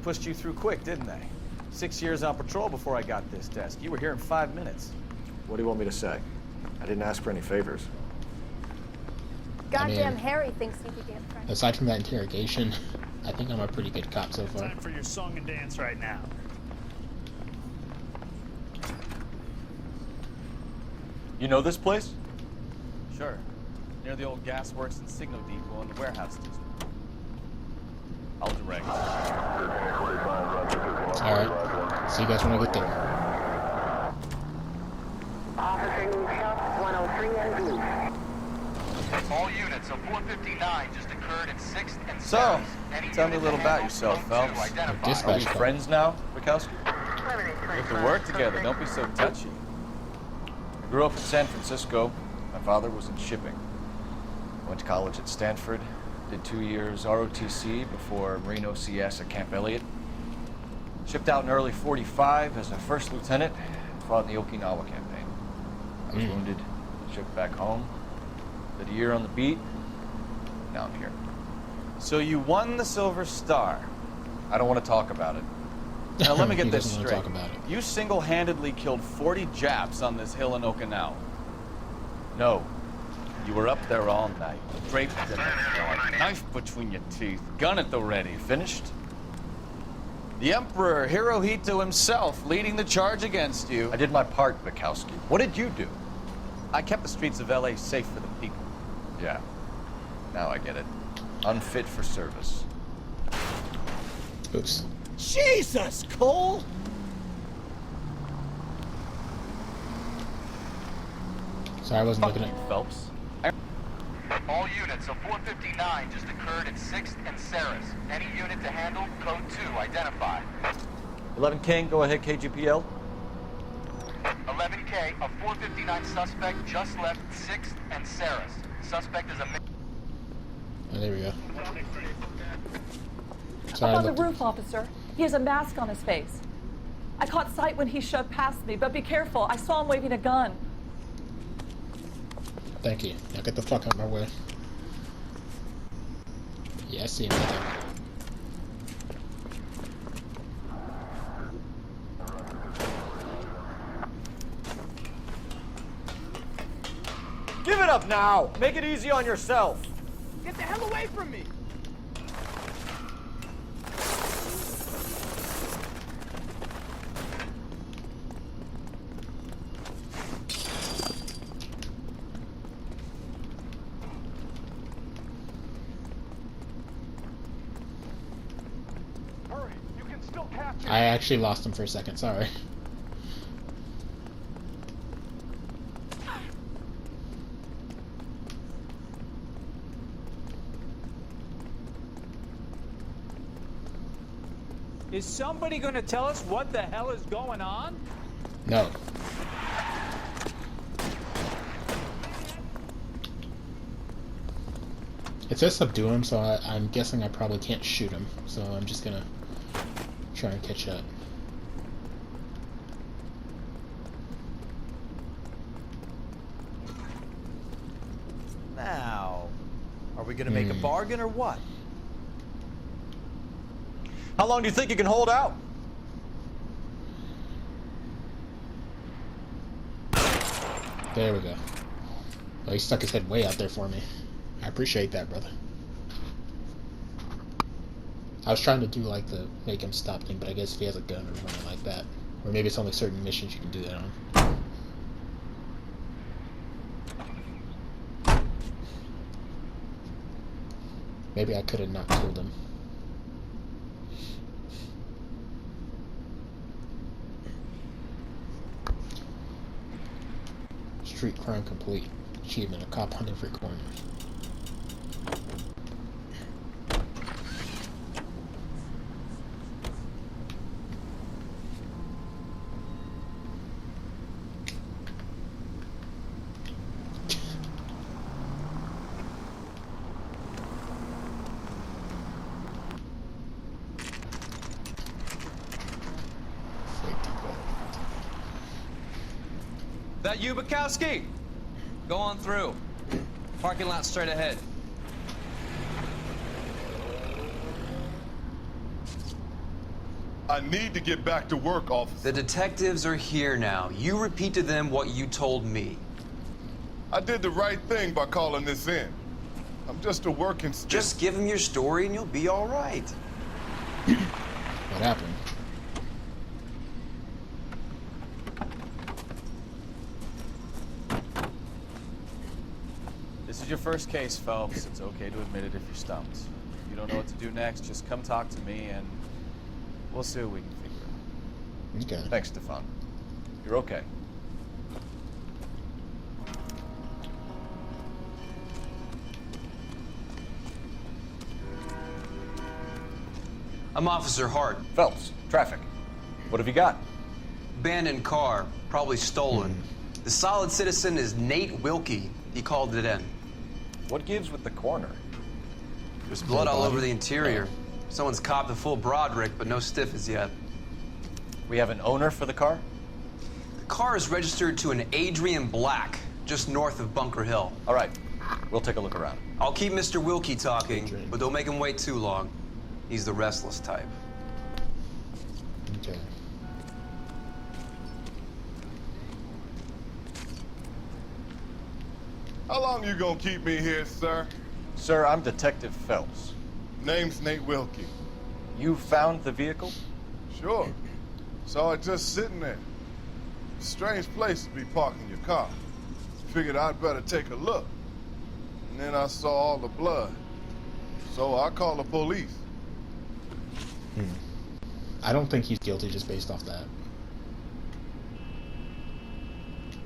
pushed you through quick, didn't they? 6 years on patrol before I got this desk. You were here in 5 minutes. What do you want me to say? I didn't ask for any favors. Goddamn Harry thinks he began French. Aside from that interrogation, I think I'm a pretty good cop so far. Time for your song and dance right now. You know this place? Sure. Near the old gas works and signal depot in the warehouse district. I'll direct. Alright. See you guys when I get there. Officer needs help, 103 and blue. All units of 459 just occurred in 6th and 7th. So, tell me a little about yourself, Phelps. Are we friends now, Bukowski? We have to work together, don't be so touchy. I grew up in San Francisco. My father was in shipping. Went to college at Stanford. Did 2 years ROTC before Marine OCS at Camp Elliott. Shipped out in early 45 as a first lieutenant. Fought in the Okinawa campaign. I was wounded. Shipped back home. Did a year on the beat. Now I'm here. So you won the Silver Star. I don't want to talk about it. Now let me get this straight. You single-handedly killed 40 Japs on this hill in Okinawa. No. You were up there all night, draped in a knife between your teeth, gun at the ready. Finished? The Emperor Hirohito himself leading the charge against you. I did my part, Bukowski. What did you do? I kept the streets of L.A. safe for the people. Yeah. Now I get it. Unfit for service. Oops. Jesus, Cole! Sorry, I wasn't looking at Phelps. All units of 459 just occurred in 6th and Saris. Any unit to handle, code 2, identify. 11 King, go ahead, KGPL. 11K, a 459 suspect just left 6th and Saris. Suspect is a... Oh, there we go. Up on the roof, officer. He has a mask on his face. I caught sight when he shoved past me, but be careful. I saw him waving a gun. Thank you. Now get the fuck out of my way. Yeah, I see him right there. Give it up now! Make it easy on yourself! Get the hell away from me! I actually lost him for a second, sorry. Is somebody going to tell us what the hell is going on? No. It says subdue him, so I'm guessing I probably can't shoot him. So I'm just gonna try and catch up. Now, are we gonna make a bargain or what? How long do you think you can hold out? There we go. Oh, he stuck his head way out there for me. I appreciate that, brother. I was trying to do like the make him stop thing, but I guess if he has a gun or something like that. Or maybe it's only certain missions you can do that on. Maybe I could have not killed him. Street crime complete. Achievement, a cop on every corner. That you, Bukowski? Go on through. Parking lot straight ahead. I need to get back to work, officer. The detectives are here now. You repeat to them what you told me. I did the right thing by calling this in. I'm just a working stick. Just give them your story and you'll be all right. What happened? This is your first case, Phelps. It's okay to admit it if you're stumped. If you don't know what to do next, just come talk to me and we'll see what we can figure out. Okay. Thanks, Stefan. You're okay. I'm Officer Hart. Phelps, traffic. What have you got? Abandoned car, probably stolen. The solid citizen is Nate Wilkie. He called it in. What gives with the corner? There's blood all over the interior. Someone's copped a full Broderick, but no stiff as yet. We have an owner for the car? The car is registered to an Adrian Black, just north of Bunker Hill. All right, we'll take a look around. I'll keep Mr. Wilkie talking, but don't make him wait too long. He's the restless type. Okay. How long you gonna keep me here, sir? Sir, I'm Detective Phelps. Name's Nate Wilkie. You found the vehicle? Sure. Saw it just sitting there. Strange place to be parking your car. Figured I'd better take a look. And then I saw all the blood. So I called the police. I don't think he's guilty just based off that.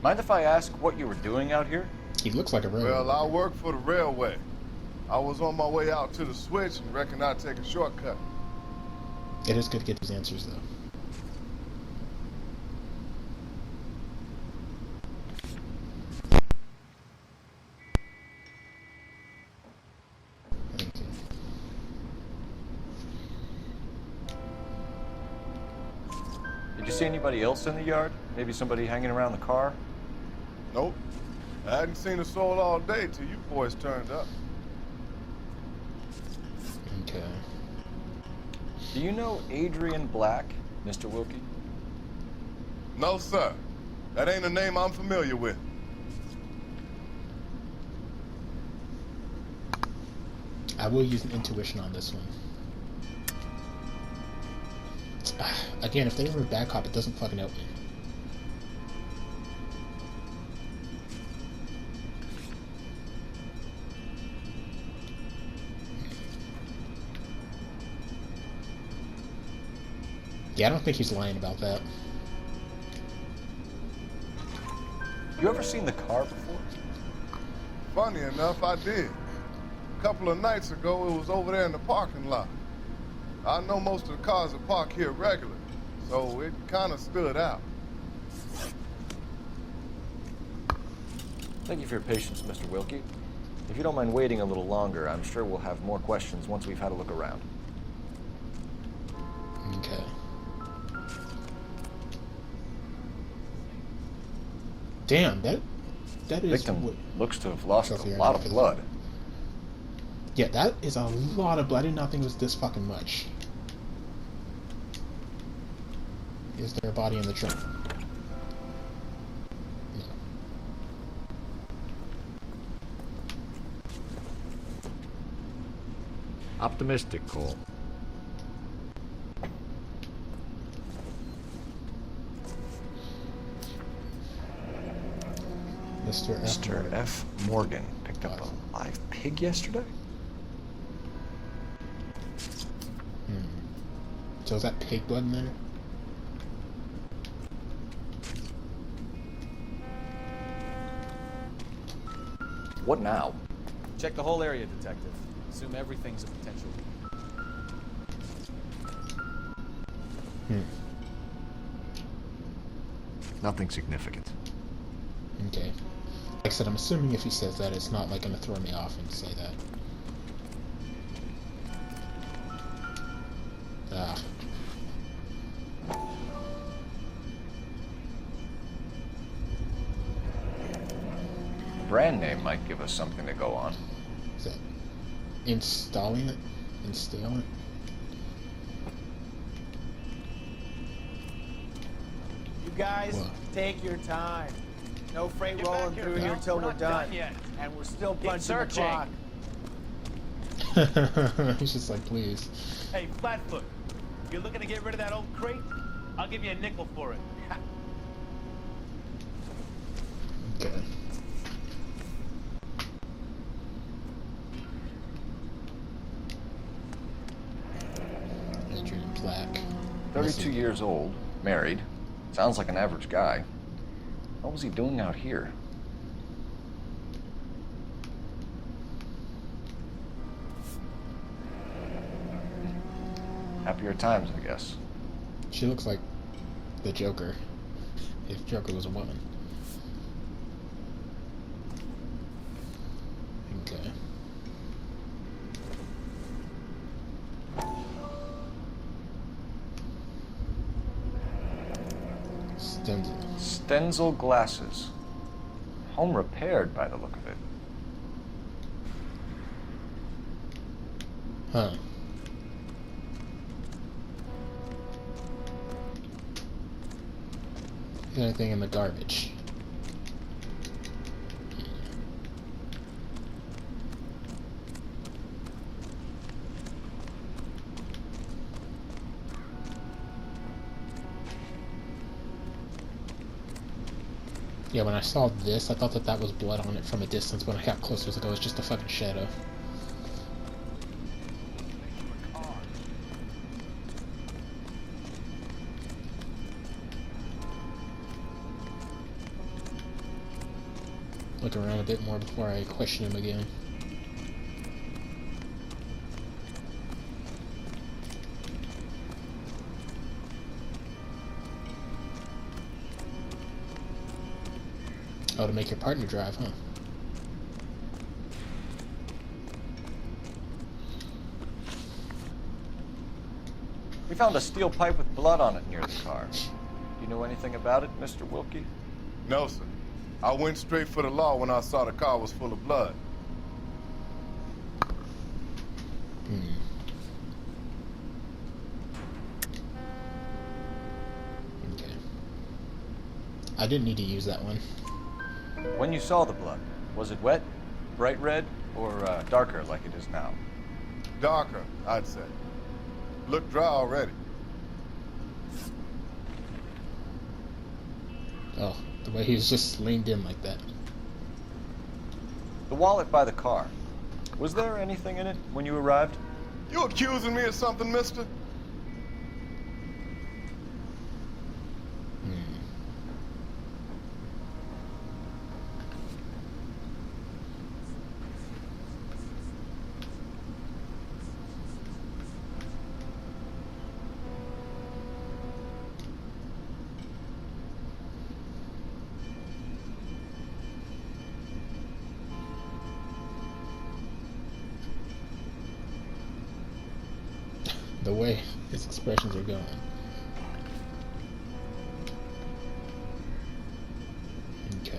Mind if I ask what you were doing out here? He looks like a railroad. Well, I work for the railway. I was on my way out to the switch and reckoned I'd take a shortcut. It is good to get these answers, though. Did you see anybody else in the yard? Maybe somebody hanging around the car? Nope. I hadn't seen a soul all day till you boys turned up. Okay. Do you know Adrian Black, Mr. Wilkie? No, sir. That ain't a name I'm familiar with. I will use an intuition on this one. Again, if they were a bad cop, it doesn't fucking help me. Yeah, I don't think he's lying about that. You ever seen the car before? Funny enough, I did. A couple of nights ago, it was over there in the parking lot. I know most of the cars are parked here regularly, so it kind of stood out. Thank you for your patience, Mr. Wilkie. If you don't mind waiting a little longer, I'm sure we'll have more questions once we've had a look around. Okay. Damn, that is... Victim looks to have lost a lot of blood. Yeah, that is a lot of blood. I did not think it was this fucking much. Is there a body in the trunk? No. Optimistic, Cole. Mr. F. Morgan picked up a live pig yesterday? So is that pig blood in there? What now? Check the whole area, Detective. Assume everything's a potential. Nothing significant. Okay. Like I said, I'm assuming if he says that, it's not like gonna throw me off and say that. Ah. Brand name might give us something to go on. Is that installing it? Installing it? guys What? take your time. No freight Get rolling back here, through pal. here till We're we're not done. done yet. And we're still Keep punching the searching. clock. He's just like, please. Hey, Flatfoot, if you're looking to get rid of that old crate, I'll give you a nickel for it. Okay. Adrian Black. 32 years old, married. Sounds like an average guy. What was he doing out here? Happier times, I guess. She looks like the Joker. If Joker was a woman. Okay. Stenzel. Stenzel glasses. Home repaired by the look of it. Huh. Anything in the garbage? Yeah, when I saw this, I thought that that was blood on it from a distance. When I got closer, I was like, oh, it's just a fucking shadow. Look around a bit more before I question him again. Oh, to make your partner drive, huh? We found a steel pipe with blood on it near the car. Do you know anything about it, Mr. Wilkie? No, sir. I went straight for the law when I saw the car was full of blood. Okay. I didn't need to use that one. When you saw the blood, was it wet, bright red, or darker like it is now? Darker, I'd say. Looked dry already. Oh, the way he was just leaned in like that. The wallet by the car. Was there anything in it when you arrived? You accusing me of something, mister? The way his expressions are going. Okay.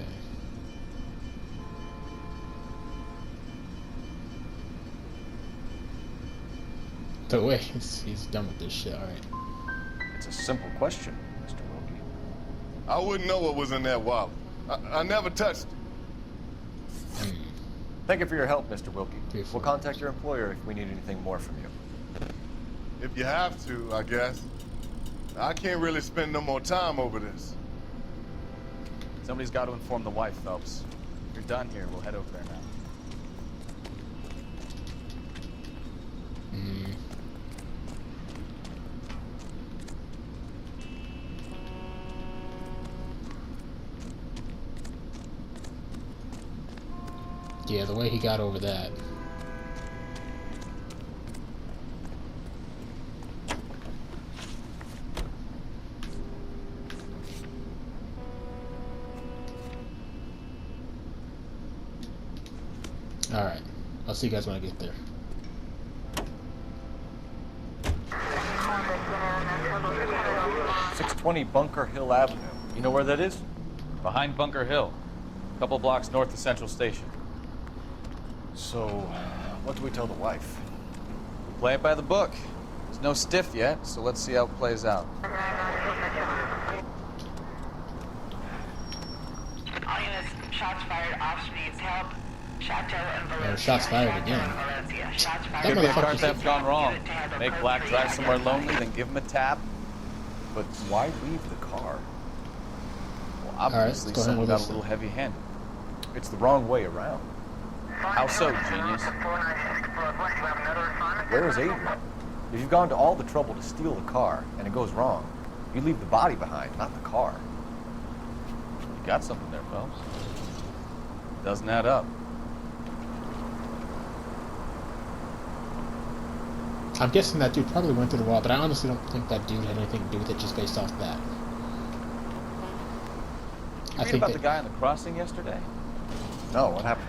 The way he's done with this shit, alright. It's a simple question, Mr. Wilkie. I wouldn't know what was in that wallet. I never touched it. Thank you for your help, Mr. Wilkie. Beautiful. We'll contact your employer if we need anything more from you. If you have to, I guess. I can't really spend no more time over this. Somebody's got to inform the wife, Phelps. If you're done here, we'll head over there now. Yeah, the way he got over that. Alright. I'll see you guys when I get there. .620 Bunker Hill Avenue. You know where that is? Behind Bunker Hill. A couple blocks north of Central Station. So, what do we tell the wife? Play it by the book. There's no stiff yet, so let's see how it plays out. Shots fired. Officer needs help. Chateau and Valencia. Shots fired again. Shots That Could be a car motherfucker's- theft gone wrong. Make Black drive somewhere lonely, then give him a tap. But why leave the car? Well, obviously go ahead someone with got a this little then. heavy-handed. It's the wrong way around. How so, genius? Where is Adrian? If you've gone to all the trouble to steal the car and it goes wrong, you leave the body behind, not the car. You got something there, Phelps. Doesn't add up. I'm guessing that dude probably went through the wall, but I honestly don't think that dude had anything to do with it just based off that. You read about the guy on the crossing yesterday? No, what happened?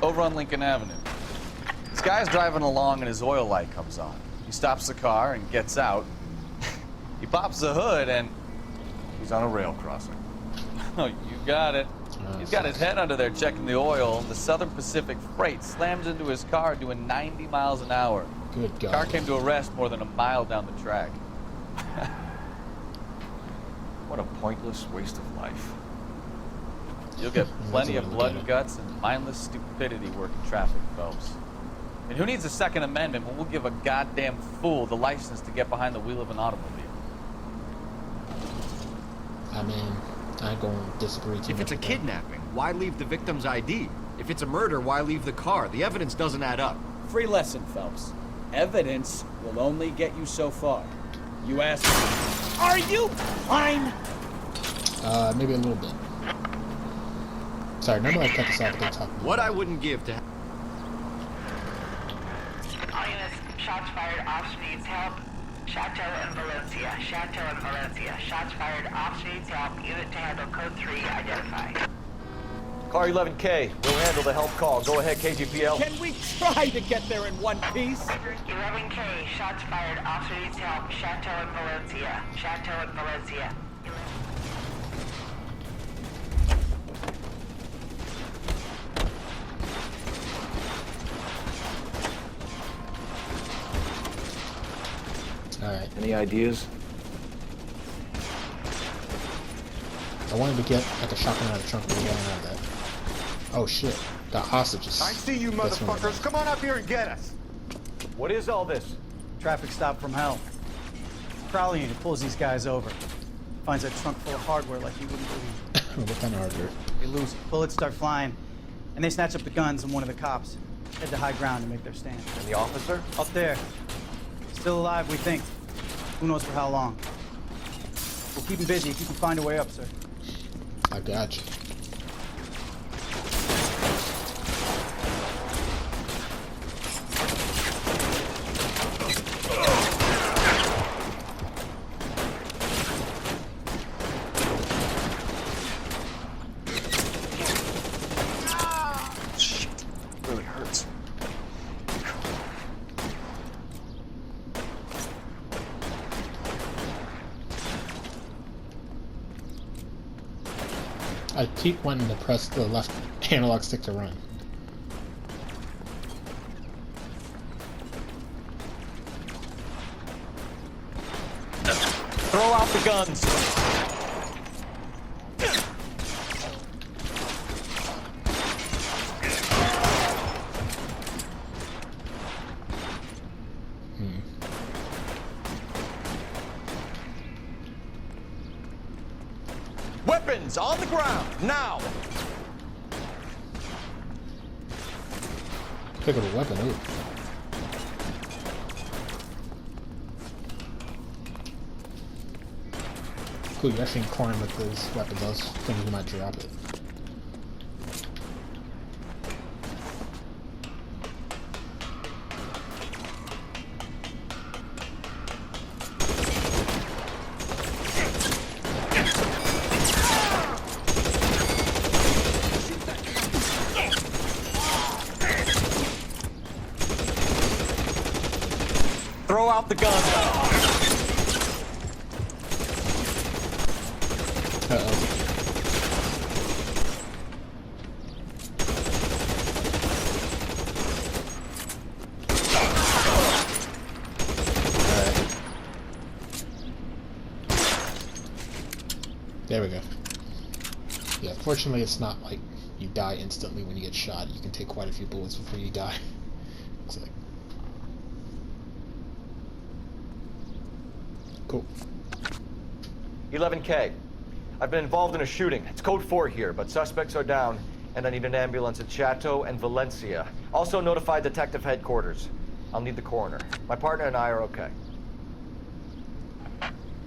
Over on Lincoln Avenue. This guy's driving along and his oil light comes on. He stops the car and gets out. He pops the hood and he's on a rail crossing. Oh, you got it. He's got his head under there checking the oil. The Southern Pacific Freight slams into his car doing 90 miles an hour. Good God. Car came to a rest more than a mile down the track. What a pointless waste of life. You'll get plenty of blood and guts and mindless stupidity working traffic, Phelps. And who needs a Second Amendment when we'll give a goddamn fool the license to get behind the wheel of an automobile? I mean, I ain't going to disagree too much. If it's a with that. kidnapping, why leave the victim's ID? If it's a murder, why leave the car? The evidence doesn't add up. Free lesson, Phelps. Evidence will only get you so far. You ask, are you fine? Maybe a little bit. Sorry, normally I cut this out, but they talk. What I wouldn't give to... All units, shots fired. Officer needs help. Chateau and Valencia. Chateau and Valencia. Shots fired. Officer needs help. Unit to handle code 3 identified. Car 11K, we'll handle the help call. Go ahead, KGPL. Can we try to get there in one piece? 11K, shots fired. Officer needs help. Chateau and Valencia. Chateau and Valencia. Alright. Any ideas? I wanted to get like a shotgun out of the trunk, but we got out of that. Oh shit. Got hostages. I see you That's one of them. motherfuckers. Come on up here and get us. What is all this? Traffic stop from hell. Crowley unit pulls these guys over. Finds a trunk full of hardware like you wouldn't believe. What kind of hardware? They lose it. Bullets start flying. And they snatch up the guns and one of the cops. Head to high ground to make their stand. And the officer? Up there. Still alive, we think. Who knows for how long. We'll keep him busy if you can find a way up, sir. I got you. Really hurts. I keep wanting to press the left analog stick to run. Throw out the guns. Weapons on the ground, now! Pick up a weapon, ooh. Cool, you actually can climb with those weapons. I was thinking you might drop it. Throw out the gun. Uh-oh. Alright. There we go. Yeah, fortunately it's not like you die instantly when you get shot. You can take quite a few bullets before you die. Looks like. Cool. 11K. I've been involved in a shooting. It's code 4 here, but suspects are down, and I need an ambulance at Chateau and Valencia. Also notify detective headquarters. I'll need the coroner. My partner and I are okay.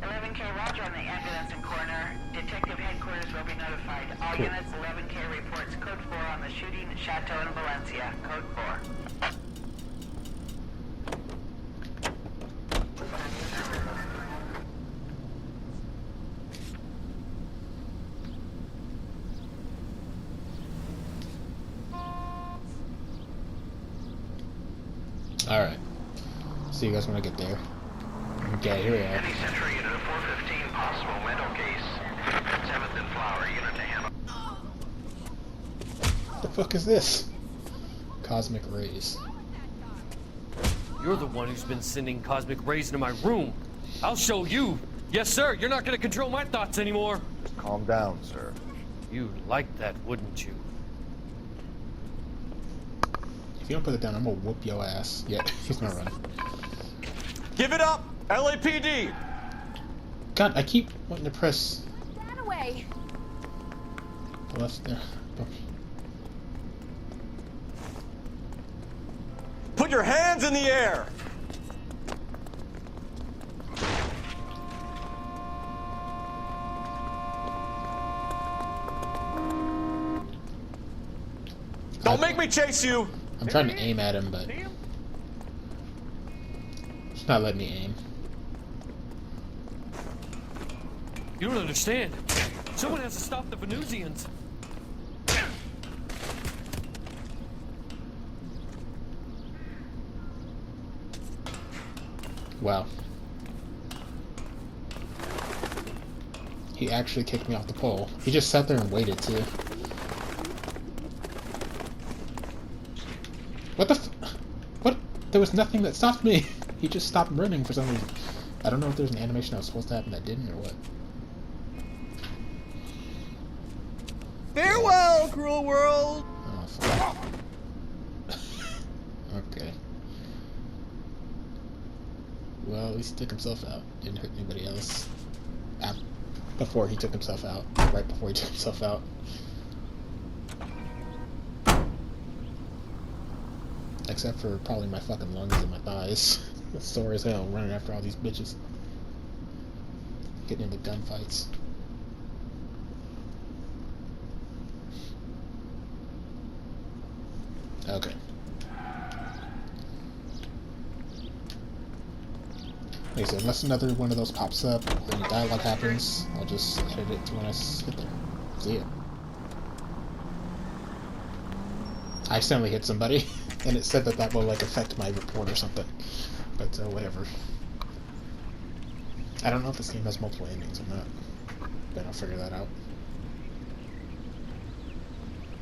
11K, roger on the ambulance and coroner. Detective headquarters will be notified. All Cool. units, 11K reports code 4 on the shooting at Chateau and Valencia. Code 4. Alright. See you guys when I get there. Okay, here we are. Any Century unit of 415, possible mental case. 7th and Flower unit to handle. What the fuck is this? Cosmic rays. You're the one who's been sending cosmic rays into my room. I'll show you. Yes, sir. You're not gonna control my thoughts anymore. Just calm down, sir. You'd like that, wouldn't you? If you don't put it down, I'm gonna whoop your ass. Yeah, he's gonna run. Give it up! LAPD! God, I keep wanting to press That away. the left there. Put your hands in the air! Don't make me chase you! I'm trying to aim at him, but it's not letting me aim. You don't understand. Someone has to stop the Venusians. Wow. He actually kicked me off the pole. He just sat there and waited, too. What the what? There was nothing that stopped me. He just stopped running for some reason. I don't know if there's an animation that was supposed to happen that didn't or what. Farewell, cruel world! Oh, fuck. Okay. Well, at least he took himself out. Didn't hurt anybody else. Before he took himself out. Right before he took himself out. Except for probably my fucking lungs and my thighs. It's sore as hell running after all these bitches. Getting into gunfights. Okay. Okay, so unless another one of those pops up or any dialogue happens, I'll just edit it to when I hit there. See ya. I accidentally hit somebody, and it said that that will, like, affect my report or something. But, whatever. I don't know if this game has multiple endings or not. But I'll figure that out.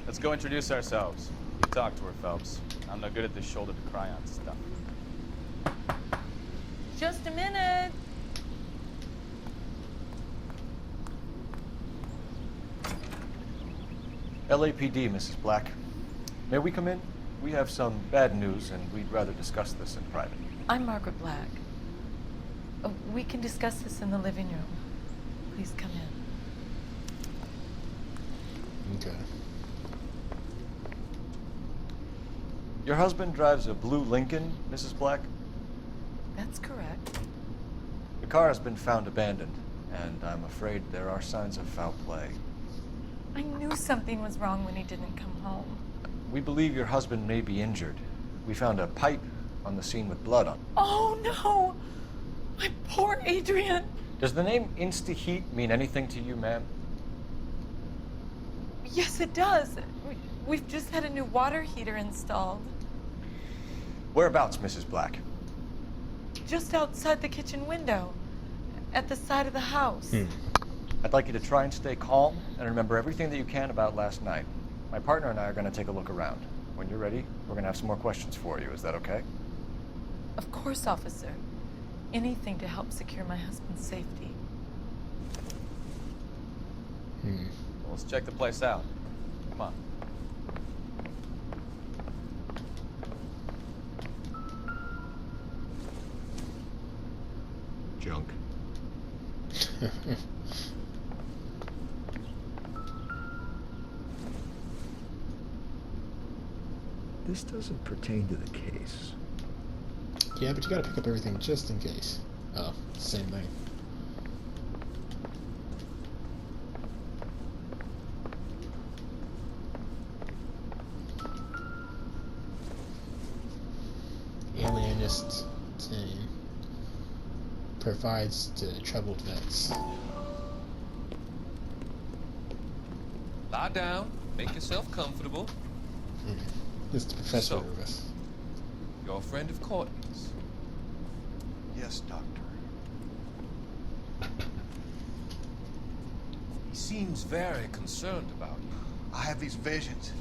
Let's go introduce ourselves. You talk to her, Phelps. I'm no good at this shoulder to cry on stuff. Just a minute. LAPD, Mrs. Black. May we come in? We have some bad news, and we'd rather discuss this in private. I'm Margaret Black. We can discuss this in the living room. Please come in. Okay. Your husband drives a blue Lincoln, Mrs. Black? That's correct. The car has been found abandoned, and I'm afraid there are signs of foul play. I knew something was wrong when he didn't come home. We believe your husband may be injured. We found a pipe on the scene with blood on it. Oh, no! My poor Adrian! Does the name Insta-Heat mean anything to you, ma'am? Yes, it does. We've just had a new water heater installed. Whereabouts, Mrs. Black? Just outside the kitchen window. At the side of the house. I'd like you to try and stay calm and remember everything that you can about last night. My partner and I are going to take a look around. When you're ready, we're going to have some more questions for you. Is that okay? Of course, officer. Anything to help secure my husband's safety. Well, let's check the place out. Come on. This doesn't pertain to the case. Yeah, but you gotta pick up everything just in case. Oh, same thing. Alienist team provides to troubled vets. Lie down, make yourself comfortable. It's the professor So, of us. You're a friend of Courtney's. Yes, Doctor. He seems very concerned about you. I have these visions.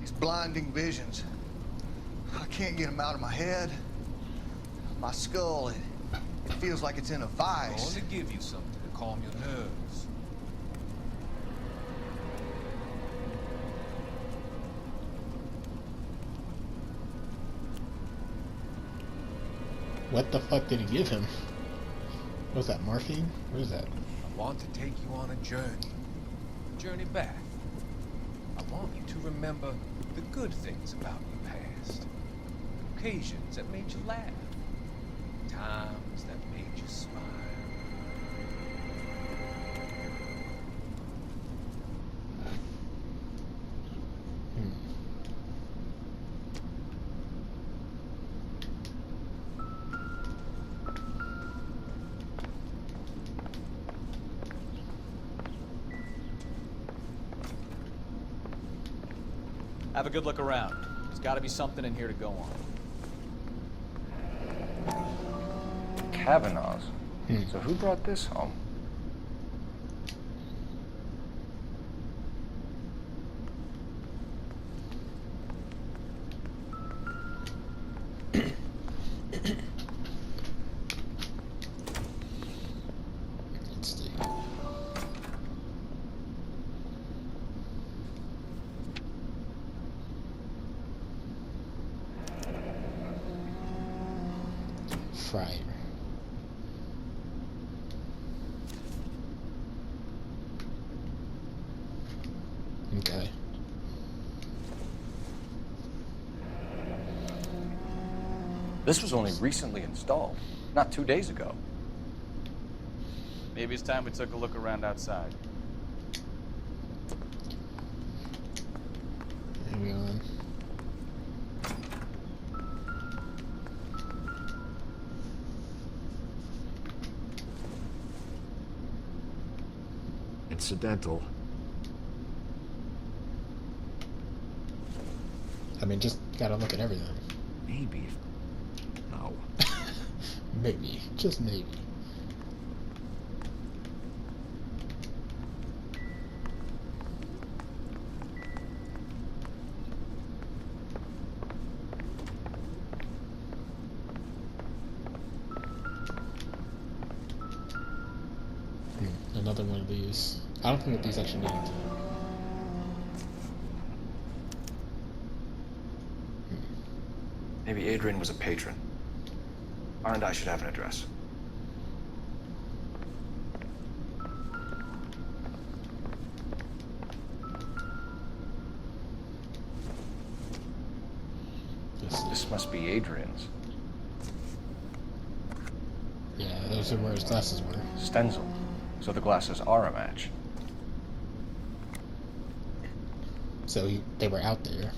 These blinding visions. I can't get them out of my head. My skull, it feels like it's in a I'm vice. going to give you something to calm your nerves. What the fuck did he give him? What was that, morphine? What is that? I want to take you on a journey. Journey back. I want you to remember the good things about your past. Occasions that made you laugh. Times that made you smile. Have a good look around. There's got to be something in here to go on. Kavanaugh's. So who brought this home? Let's see. Fryer. Okay. This was only recently installed, not 2 days ago. Maybe it's time we took a look around outside. Hang on. Incidental. I mean, just gotta look at everything. Maybe. No. Maybe. Just maybe. Another one of these. I don't think that these actually need to. Maybe Adrian was a patron. R&I should have an address. This must be Adrian's. Yeah, those are where his glasses were. Stenzel. So the glasses are a match. So they were out there.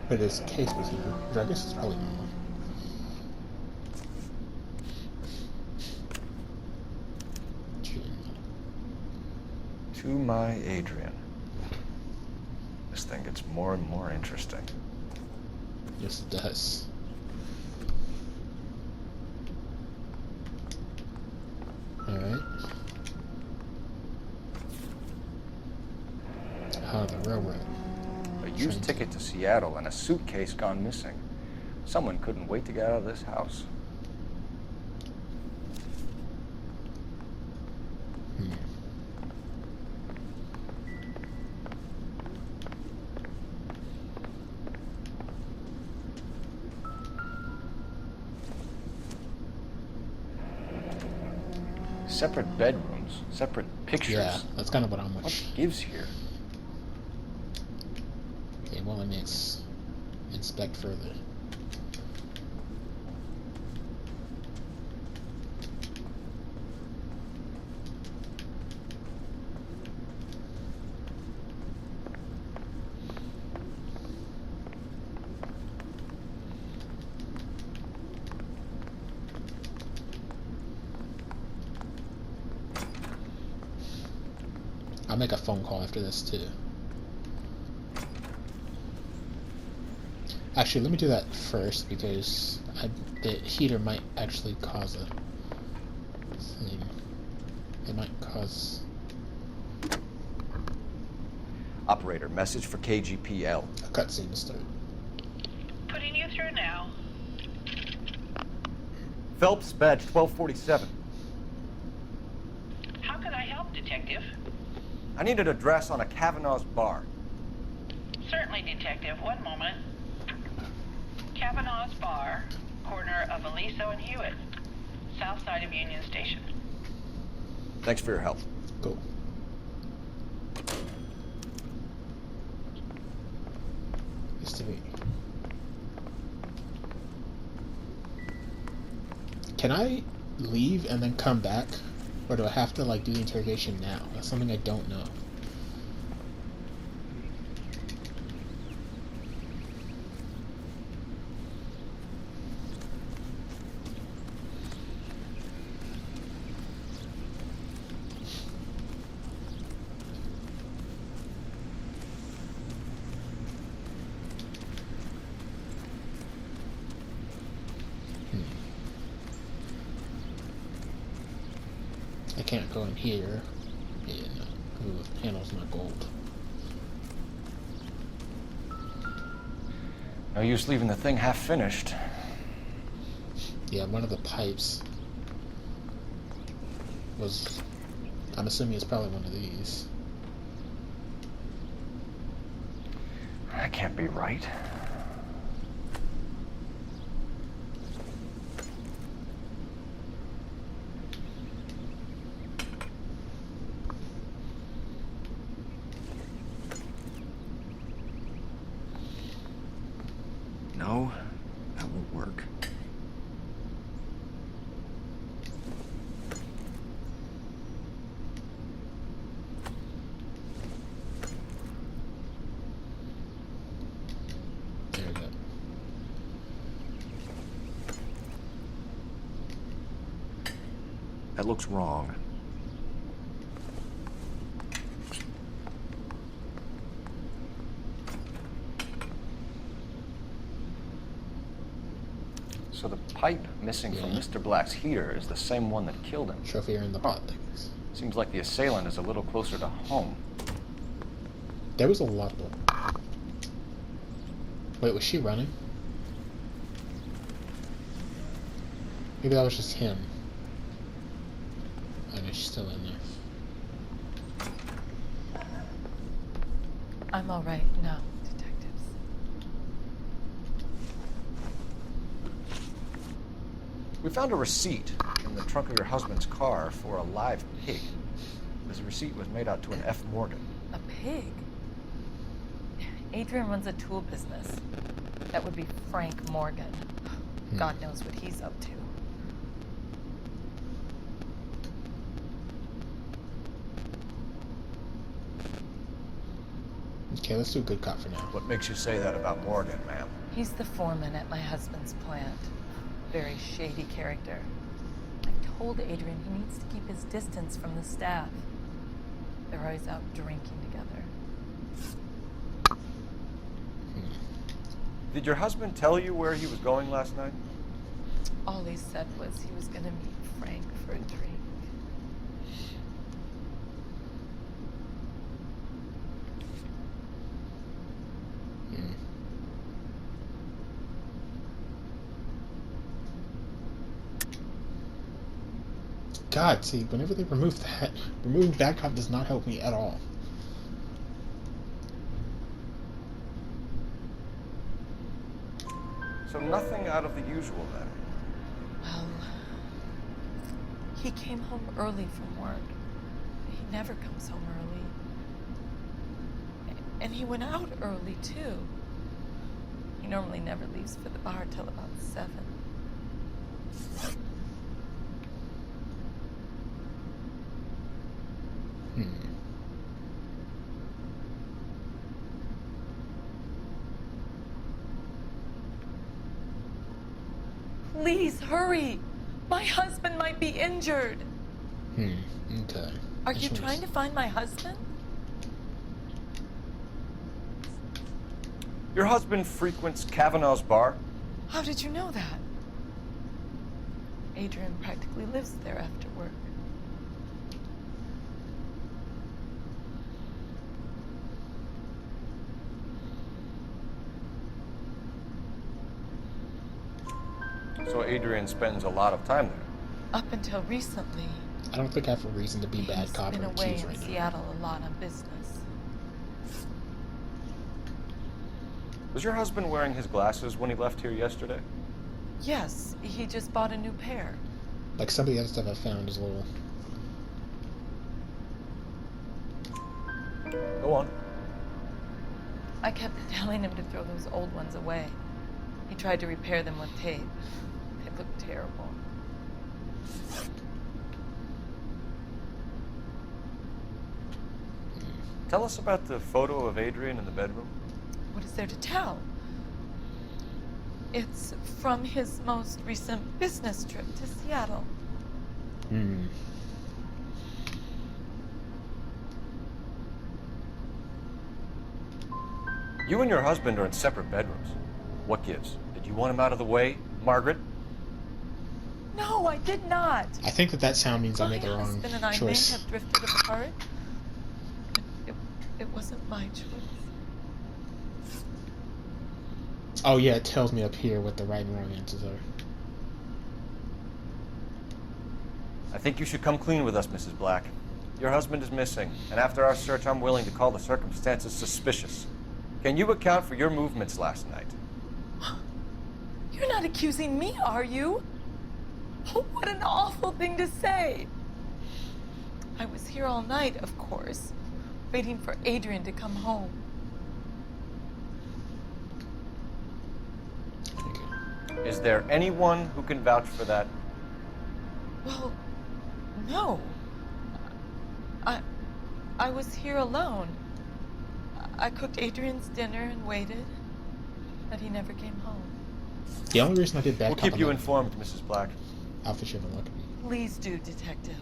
But his case was here. Which I guess it's probably normal. To my Adrian. This thing gets more and more interesting. Yes, it does. Alright. The railroad. A used ticket to Seattle and a suitcase gone missing. Someone couldn't wait to get out of this house. Separate bedrooms, separate pictures. Yeah, that's kind of what I'm What with. gives here? Okay, well, let me inspect further. I'll make a phone call after this too. Actually, let me do that first because the heater might actually cause a thing. It might cause... Operator, message for KGPL. a cutscene to start. Putting you through now. Phelps, badge 1247. How can I help, Detective? I need an address on a Kavanaugh's bar. Certainly, Detective. One moment. Kavanaugh's Bar, corner of Aliso and Hewitt, south side of Union Station. Thanks for your help. Cool. Can I leave and then come back? Or do I have to, like, do the interrogation now? That's something I don't know. I can't go in here. Yeah, no. Ooh, handle's not gold. No use leaving the thing half finished. Yeah, one of the pipes was... I'm assuming it's probably one of these. That can't be right. No, that won't work. There we go. That looks wrong. So the pipe missing from Mr. Black's heater is the same one that killed him. Trophy in the pot things. Seems like the assailant is a little closer to home. There was a lot though. Wait, was she running? Maybe that was just him. I know she's still in there. I'm all right now, detectives. We found a receipt in the trunk of your husband's car for a live pig. This receipt was made out to an F. Morgan. A pig? Adrian runs a tool business. That would be Frank Morgan. God knows what he's up to. Okay, let's do a good cop for now. What makes you say that about Morgan, ma'am? He's the foreman at my husband's plant. Very shady character. I've told Adrian he needs to keep his distance from the staff. They're always out drinking together. Did your husband tell you where he was going last night? All he said was he was gonna meet Frank for a drink. God, see, whenever they remove that, removing that cop does not help me at all. So nothing out of the usual then? Well, He came home early from work. He never comes home early. And he went out early, too. He normally never leaves for the bar till about 7. Please hurry! My husband might be injured. Okay. Are you trying to find my husband? Your husband frequents Kavanaugh's bar? How did you know that? Adrian practically lives there after work. So Adrian spends a lot of time there. Up until recently. I don't think I have a reason to be bad cop He's been or away accused in right now. Seattle a lot on business. Was your husband wearing his glasses when he left here yesterday? Yes, he just bought a new pair. Like some of the other stuff I found is a little... Go on. I kept telling him to throw those old ones away. He tried to repair them with tape. It looked terrible. Tell us about the photo of Adrian in the bedroom. What is there to tell? It's from his most recent business trip to Seattle. You and your husband are in separate bedrooms. What gives? Did you want him out of the way, Margaret? No, I did not. I think that sound means I made the My wrong husband and I choice. may have drifted apart. It wasn't my choice. Oh yeah, it tells me up here what the right and wrong answers are. I think you should come clean with us, Mrs. Black. Your husband is missing, and after our search, I'm willing to call the circumstances suspicious. Can you account for your movements last night? You're not accusing me, are you? Oh, what an awful thing to say. I was here all night, of course, waiting for Adrian to come home. Is there anyone who can vouch for that? Well, no. I was here alone. I cooked Adrian's dinner and waited, but he never came home. The only reason I did bad We'll keep you informed, Mrs. Black. Alpha should have looked at me. Please do, Detective.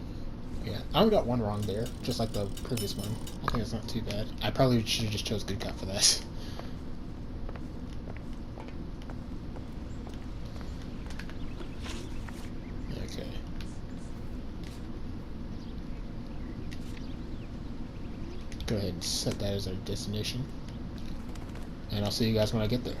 Yeah, I only got one wrong there, just like the previous one. I think it's not too bad. I probably should have just chose good cop for that. Okay. Go ahead and set that as our destination. And I'll see you guys when I get there.